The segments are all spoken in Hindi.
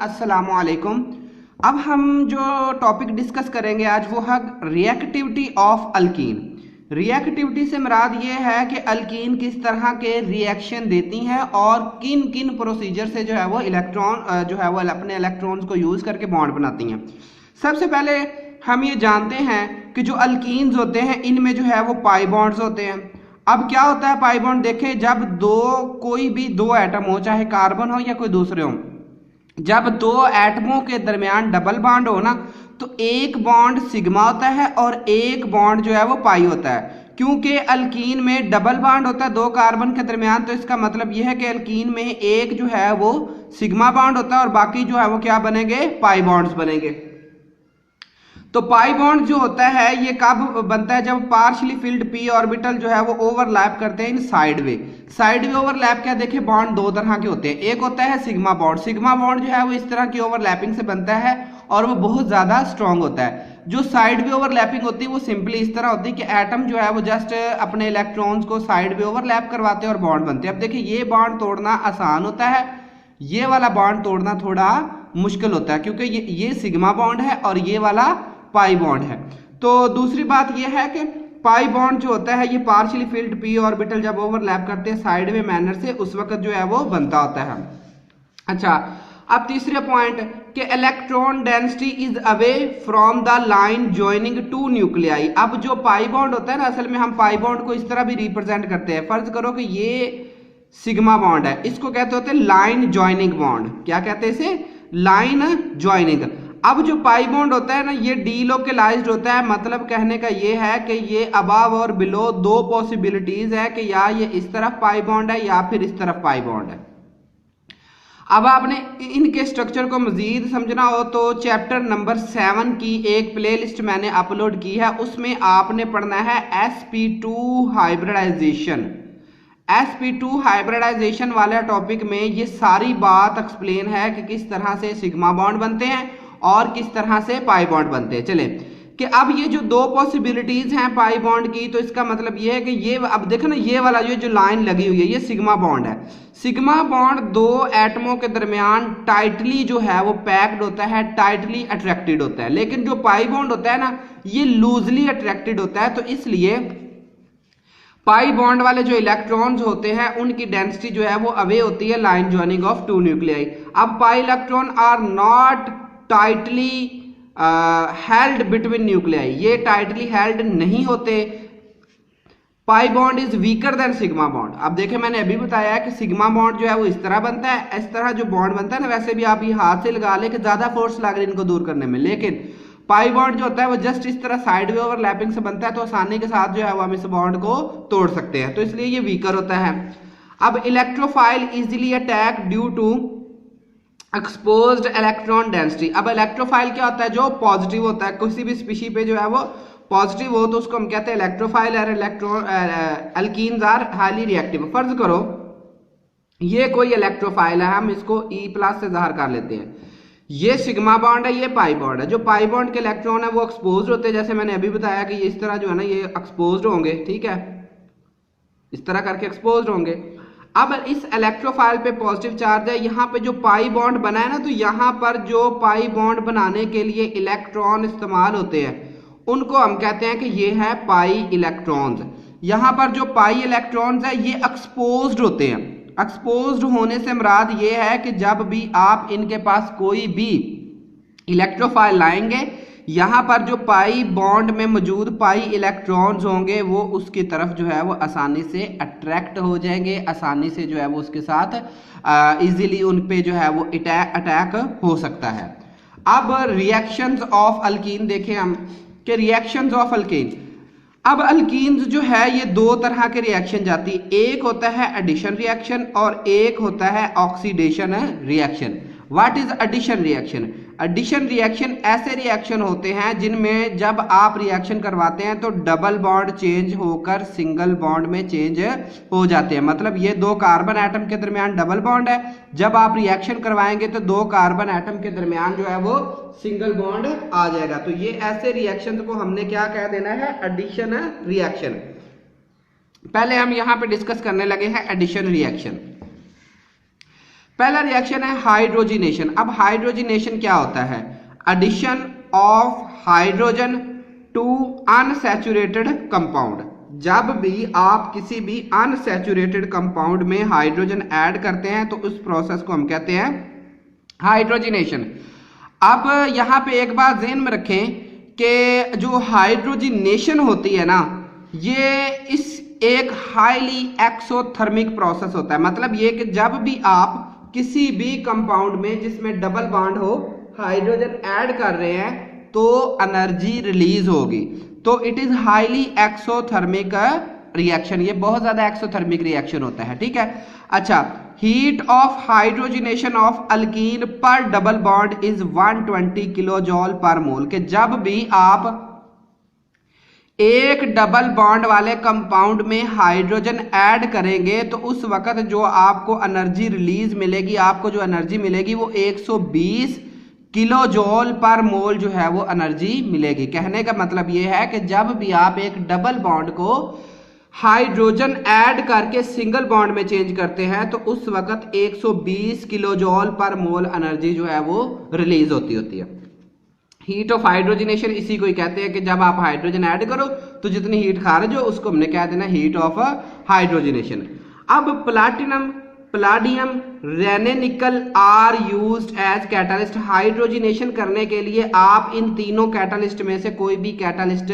अस्सलाम वालेकुम। अब हम जो टॉपिक डिस्कस करेंगे आज वो है रिएक्टिविटी ऑफ अल्कीन। रिएक्टिविटी से मुराद ये है कि अल्कीन किस तरह के रिएक्शन देती हैं और किन किन प्रोसीजर से जो है वो इलेक्ट्रॉन जो है वो अपने इलेक्ट्रॉन्स को यूज़ करके बॉन्ड बनाती हैं। सबसे पहले हम ये जानते हैं कि जो अल्कीन्स होते हैं इनमें जो है वो पाई बॉन्ड्स होते हैं। अब क्या होता है पाई बॉन्ड, देखें जब कोई भी दो एटम हो, चाहे कार्बन हो या कोई दूसरे हो, जब दो एटमों के दरमियान डबल बॉन्ड हो ना तो एक बॉन्ड सिग्मा होता है और एक बॉन्ड जो है वो पाई होता है। क्योंकि अल्कीन में डबल बॉन्ड होता है दो कार्बन के दरमियान, तो इसका मतलब यह है कि अल्कीन में एक जो है वो सिग्मा बॉन्ड होता है और बाकी जो है वो क्या बनेंगे, पाई बॉन्ड्स बनेंगे। तो पाई बॉन्ड जो होता है ये कब बनता है, जब पार्शियली फिल्ड पी ऑर्बिटल जो है वो ओवरलैप करते हैं in sideways. Sideways overlap क्या, देखिए बॉन्ड दो तरह के होते हैं। एक होता है सिग्मा बॉन्ड। सिग्मा बॉन्ड जो है वो इस तरह की ओवरलैपिंग से बनता है और वो बहुत ज्यादा स्ट्रांग होता है। जो साइड वे ओवरलैपिंग होती है वो सिंपली इस तरह होती है कि एटम जो है वो जस्ट अपने इलेक्ट्रॉन्स को साइड वे ओवरलैप करवाते हैं और बॉन्ड बनते हैं। अब देखिए ये बॉन्ड तोड़ना आसान होता है, ये वाला बॉन्ड तोड़ना थोड़ा मुश्किल होता है क्योंकि ये सिग्मा बॉन्ड है और ये वाला पाई बॉन्ड है। तो दूसरी बात यह है कि पाई बॉन्ड जो होता है ये पार्शियली फिल्ड पी ऑर्बिटल जब ओवरलैप करते हैं साइड वे मैनर से, उस वक्त जो है वो बनता होता है। अच्छा, अब तीसरे पॉइंट कि electron density is away from the line joining two nuclei. अब जो पाई बॉन्ड होता है ना, असल में हम पाई बॉन्ड को इस तरह भी रिप्रेजेंट करते हैं। फर्ज करो कि ये सिग्मा बॉन्ड है, इसको कहते होते हैं लाइन जॉइनिंग बॉन्ड। क्या कहते हैं इसे, लाइन जॉइनिंग। अब जो पाई बॉन्ड होता है ना ये डीलोकलाइज्ड होता है, मतलब कहने का ये है कि ये अबव और बिलो दो पॉसिबिलिटीज है कि या ये इस तरफ पाई बॉन्ड है या फिर इस तरफ पाई बॉन्ड है। अब आपने इनके स्ट्रक्चर को मजीद समझना हो तो चैप्टर नंबर 7 की एक प्लेलिस्ट मैंने अपलोड की है, उसमें आपने पढ़ना है sp2 हाइब्रिडाइजेशन। sp2 हाइब्रिडाइजेशन वाले टॉपिक में ये सारी बात एक्सप्लेन है कि किस तरह से सिग्मा बॉन्ड बनते हैं और किस तरह से पाई बॉन्ड बनते हैं। चले कि अब ये जो दो पॉसिबिलिटीज हैं पाई बॉन्ड की, तो इसका मतलब ये है कि ये अब देखो ना ये वाला जो लाइन लगी हुई है ये सिग्मा बॉन्ड है। सिग्मा बॉन्ड दो एटमों के दरमियान टाइटली जो है वो पैक्ड होता है, टाइटली अट्रैक्टेड होता है। लेकिन जो पाई बॉन्ड होता है ना ये लूजली अट्रैक्टेड होता है, तो इसलिए पाई बॉन्ड वाले जो इलेक्ट्रॉन्स होते हैं उनकी डेंसिटी जो है वो अवे होती है line joining of two nuclei. अब pi electron are not tightly held between nuclei, ये टाइटली हेल्ड नहीं होते। Pi bond is weaker than sigma bond. अब देखें मैंने अभी बताया है कि सिग्मा बॉन्ड जो है वो इस तरह बनता है, इस तरह जो बॉन्ड बनता है ना, वैसे भी आप ये हाथ से लगा ले कि ज्यादा फोर्स लग रही है इनको दूर करने में, लेकिन पाई बॉन्ड जो होता है वो जस्ट इस तरह साइड वे ओवरलैपिंग से बनता है, तो आसानी के साथ जो है वो हम इस बॉन्ड को तोड़ सकते हैं, तो इसलिए ये वीकर होता है। अब electrophile easily attack due to exposed electron density. अब इलेक्ट्रोफाइल क्या होता है, जो पॉजिटिव होता है, किसी भी स्पीशी पे जो है वो पॉजिटिव हो तो उसको हम कहते हैं इलेक्ट्रोफाइल। और electron alkenes are highly reactive. फर्ज करो ये कोई इलेक्ट्रोफाइल है, हम इसको E+ से ज़ाहिर कर लेते हैं। ये सिग्मा बॉन्ड है, ये पाई बॉन्ड है। जो पाई बॉन्ड के इलेक्ट्रॉन है वो एक्सपोज्ड होते हैं, जैसे मैंने अभी बताया कि ये इस तरह जो है ना ये एक्सपोज्ड होंगे, ठीक है, इस तरह करके एक्सपोज्ड होंगे। अब इस इलेक्ट्रोफाइल पे पॉजिटिव चार्ज है, यहाँ पे जो पाई बॉन्ड बना है ना, तो यहाँ पर जो पाई बॉन्ड बनाने के लिए इलेक्ट्रॉन इस्तेमाल होते हैं उनको हम कहते हैं कि ये है पाई इलेक्ट्रॉन्स। यहाँ पर जो पाई इलेक्ट्रॉन्स है ये एक्सपोज्ड होते हैं। एक्सपोज्ड होने से मुराद ये है कि जब भी आप इनके पास कोई भी इलेक्ट्रोफाइल लाएंगे, यहाँ पर जो पाई बॉन्ड में मौजूद पाई इलेक्ट्रॉन्स होंगे वो उसकी तरफ जो है वो आसानी से अट्रैक्ट हो जाएंगे, आसानी से जो है वो उसके साथ इजीली उन पे जो है वो अटैक हो सकता है। अब रिएक्शंस ऑफ अल्कीन देखें हम कि रिएक्शंस ऑफ अल्कीन, अब अल्कीन्स जो है ये दो तरह के रिएक्शन जाती है, एक होता है एडिशन रिएक्शन और एक होता है oxidation reaction. What is addition reaction? Addition reaction ऐसे रिएक्शन होते हैं जिनमें जब आप रिएक्शन करवाते हैं तो डबल बॉन्ड चेंज होकर सिंगल बॉन्ड में चेंज हो जाते हैं। मतलब ये दो कार्बन एटम के दरमियान डबल बॉन्ड है, जब आप रिएक्शन करवाएंगे तो दो कार्बन एटम के दरमियान जो है वो सिंगल बॉन्ड आ जाएगा। तो ये ऐसे रिएक्शन को हमने क्या कह देना है, एडिशन रिएक्शन। पहले हम यहाँ पे डिस्कस करने लगे हैं एडिशन रिएक्शन। पहला रिएक्शन है हाइड्रोजिनेशन। अब हाइड्रोजिनेशन क्या होता है? Addition of hydrogen to unsaturated compound. जब भी आप किसी भी अनसैचुरेटेड कंपाउंड में हाइड्रोजन ऐड करते हैं तो उस प्रोसेस को हम कहते हैं हाइड्रोजिनेशन। अब यहां पे एक बात ध्यान में रखें कि जो हाइड्रोजिनेशन होती है ना, ये इस एक हाईली एक्सोथर्मिक प्रोसेस होता है। मतलब ये कि जब भी आप किसी भी कंपाउंड में जिसमें डबल बॉन्ड हो हाइड्रोजन ऐड कर रहे हैं तो एनर्जी रिलीज होगी। तो it is highly exothermic reaction. ये बहुत ज्यादा एक्सोथर्मिक रिएक्शन होता है, ठीक है। अच्छा, heat of hydrogenation of alkene per double bond is 120 kilo joule per mole. के जब भी आप एक डबल बॉन्ड वाले कंपाउंड में हाइड्रोजन ऐड करेंगे तो उस वक्त जो आपको एनर्जी रिलीज मिलेगी, आपको जो एनर्जी मिलेगी वो 120 किलो जॉल पर मोल जो है वो एनर्जी मिलेगी। कहने का मतलब ये है कि जब भी आप एक डबल बॉन्ड को हाइड्रोजन ऐड करके सिंगल बॉन्ड में चेंज करते हैं तो उस वक्त 120 किलो जॉल पर मोल एनर्जी जो है वो रिलीज होती है। हीट ऑफ हाइड्रोजिनेशन इसी को ही कहते हैं कि जब आप हाइड्रोजन ऐड करो तो जितनी हीट खारिज हो उसको हमने कह देना हीट ऑफ हाइड्रोजिनेशन। अब platinum, palladium, Raney nickel are used as catalyst. Hydrogenation करने के लिए आप इन तीनों कैटालिस्ट में से कोई भी कैटालिस्ट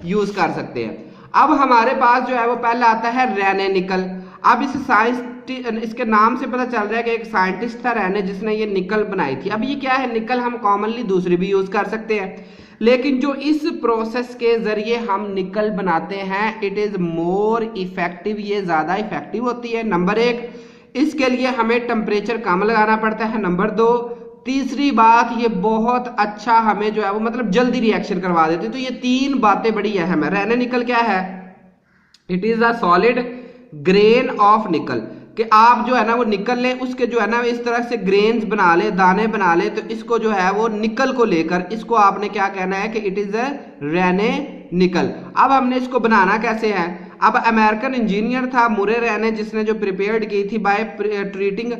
यूज कर सकते हैं। अब हमारे पास जो है वो पहला आता है रेने निकल। अब इसके नाम से पता चल रहा है कि एक साइंटिस्ट था रेने जिसने ये निकल बनाई थी। अब ये क्या है? निकल हम कॉमनली दूसरी भी यूज कर सकते हैं, लेकिन जो इस प्रोसेस के जरिए हम निकल बनाते हैं इट इज मोर इफेक्टिव, ये ज्यादा इफेक्टिव होती है। नंबर एक, इसके लिए हमें टेम्परेचर कम लगाना पड़ता है। नंबर दो, तीसरी बात, ये बहुत अच्छा हमें जो है वो मतलब जल्दी रिएक्शन करवा देते हैं। तो ये तीन बातें बड़ी अहम है। रेने निकल क्या है? It is a solid grain of निकल। कि आप जो है ना वो निकल ले, उसके जो है ना इस तरह से ग्रेन्स बना ले, दाने बना ले, तो इसको जो है वो निकल को लेकर इसको आपने क्या कहना है कि इट इज अ रेने निकल। अब हमने इसको बनाना कैसे है? अब अमेरिकन इंजीनियर था मुरे रेने जिसने जो प्रिपेयर्ड की थी बाय ट्रीटिंग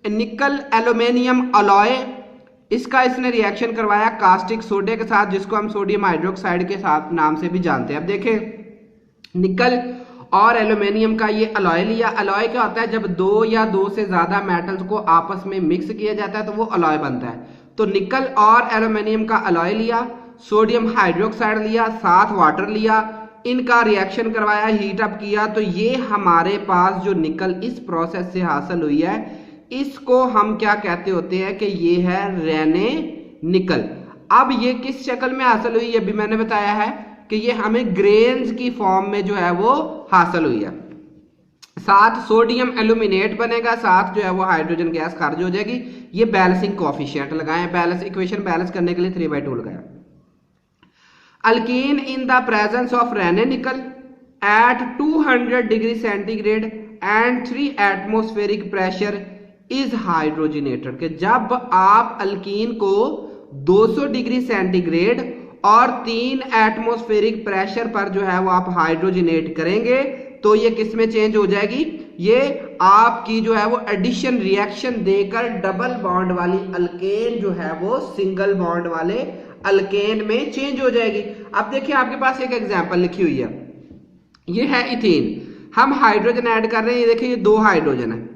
निकल एल्यूमिनियम अलॉय। इसका इसने रिएक्शन करवाया कास्टिक सोडे के साथ जिसको हम सोडियम हाइड्रोक्साइड के साथ नाम से भी जानते हैं। अब देखें, निकल और एल्यूमिनियम का ये अलॉय लिया। अलॉय क्या होता है? जब दो या दो से ज्यादा मेटल्स को आपस में मिक्स किया जाता है तो वो अलॉय बनता है। तो निकल और एल्यूमिनियम का अलॉय लिया, सोडियम हाइड्रोक्साइड लिया, साथ वाटर लिया, इनका रिएक्शन करवाया, हीट अप किया, तो ये हमारे पास जो निकल इस प्रोसेस से हासिल हुई है इसको हम क्या कहते होते हैं कि ये है रेने निकल। अब ये किस शक्ल में हासिल हुई ये भी मैंने बताया है कि ये हमें ग्रेन्स की फॉर्म में जो है वो हासिल हुई है। साथ सोडियम एल्यूमिनेट बनेगा, साथ जो है वो हाइड्रोजन गैस खारिज हो जाएगी। ये बैलेंसिंग कोफिशिएंट लगाए, बैलेंस इक्वेशन बैलेंस करने के लिए 3/2 लगाया। Alkene in the presence of Raney nickel at 200 degree centigrade and 3 atmospheric pressure is hydrogenated. कि जब आप अल्कीन को 200 डिग्री सेंटीग्रेड और 3 एटमॉस्फेरिक प्रेशर पर जो है वो आप हाइड्रोजिनेट करेंगे तो ये किस में चेंज हो जाएगी? ये आपकी जो है वो एडिशन रिएक्शन देकर डबल बॉन्ड वाली अल्केन जो है वो सिंगल बॉन्ड वाले अल्केन में चेंज हो जाएगी। अब देखिए आपके पास एक एग्जांपल लिखी हुई है, ये है इथेन। हम हाइड्रोजन ऐड कर रहे हैं, ये देखिए ये 2 हाइड्रोजन है,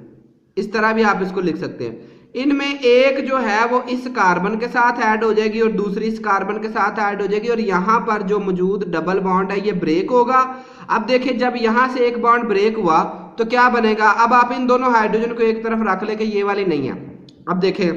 इस तरह भी आप इसको लिख सकते हैं। इनमें एक जो है वो इस कार्बन के साथ ऐड हो जाएगी और दूसरी इस कार्बन के साथ ऐड हो जाएगी और यहाँ पर जो मौजूद डबल बॉन्ड है ये ब्रेक होगा। अब देखिए जब यहाँ से एक बॉन्ड ब्रेक हुआ तो क्या बनेगा? अब आप इन दोनों हाइड्रोजन को एक तरफ रख ले कि ये वाली नहीं है। अब देखिए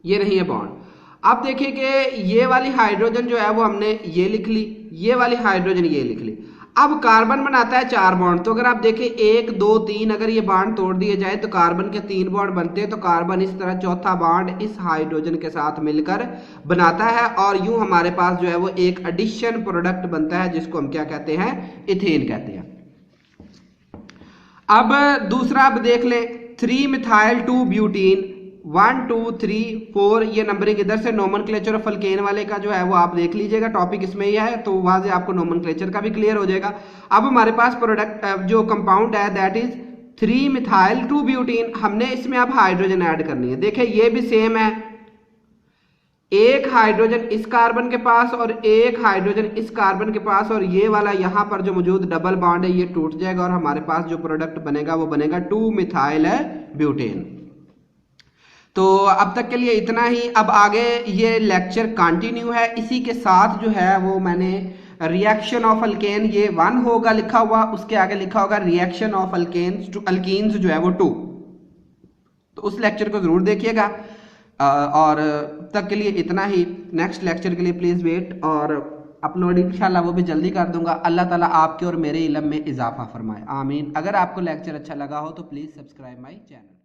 ये नहीं है बॉन्ड। अब देखिए कि ये वाली हाइड्रोजन जो है वो हमने ये लिख ली, ये वाली हाइड्रोजन ये लिख ली। अब कार्बन बनाता है 4 बॉन्ड, तो अगर आप देखें 1 2 3 अगर ये बॉन्ड तोड़ दिए जाए तो कार्बन के 3 बॉन्ड बनते हैं। तो कार्बन इस तरह चौथा बॉन्ड इस हाइड्रोजन के साथ मिलकर बनाता है और यूं हमारे पास जो है वो एक एडिशन प्रोडक्ट बनता है जिसको हम क्या कहते हैं? इथेन कहते हैं। अब दूसरा अब देख ले 3 मिथाइल 2 ब्यूटीन 1 2 3 4 ये नंबरिंग इधर से नोमेनक्लेचर ऑफ अल्केन वाले का जो है वो आप देख लीजिएगा, टॉपिक इसमें ही है तो वहां से आपको नोमेनक्लेचर का भी क्लियर हो जाएगा। अब हमारे पास प्रोडक्ट जो कंपाउंड है दैट इज 3 मिथाइल 2 ब्यूटीन, हमने इसमें अब हाइड्रोजन ऐड करनी है। देखिए ये भी सेम है, एक हाइड्रोजन इस कार्बन के पास और एक हाइड्रोजन इस कार्बन के पास, और ये वाला यहाँ पर जो मौजूद डबल बॉन्ड है ये टूट जाएगा और हमारे पास जो प्रोडक्ट बनेगा वो बनेगा 2 मिथाइल ब्यूटेन। तो अब तक के लिए इतना ही। अब आगे ये लेक्चर कंटिन्यू है, इसी के साथ जो है वो मैंने रिएक्शन ऑफ अल्केन, ये 1 होगा लिखा हुआ, उसके आगे लिखा होगा reaction of alkanes to alkenes जो है वो 2। तो उस लेक्चर को जरूर देखिएगा। और तक के लिए इतना ही। नेक्स्ट लेक्चर के लिए प्लीज़ वेट, और अपलोड इंशाल्लाह वो भी जल्दी कर दूंगा। अल्लाह ताला आपके और मेरे इल्म में इजाफा फरमाए, आमीन। अगर आपको लेक्चर अच्छा लगा हो तो प्लीज़ सब्सक्राइब माई चैनल।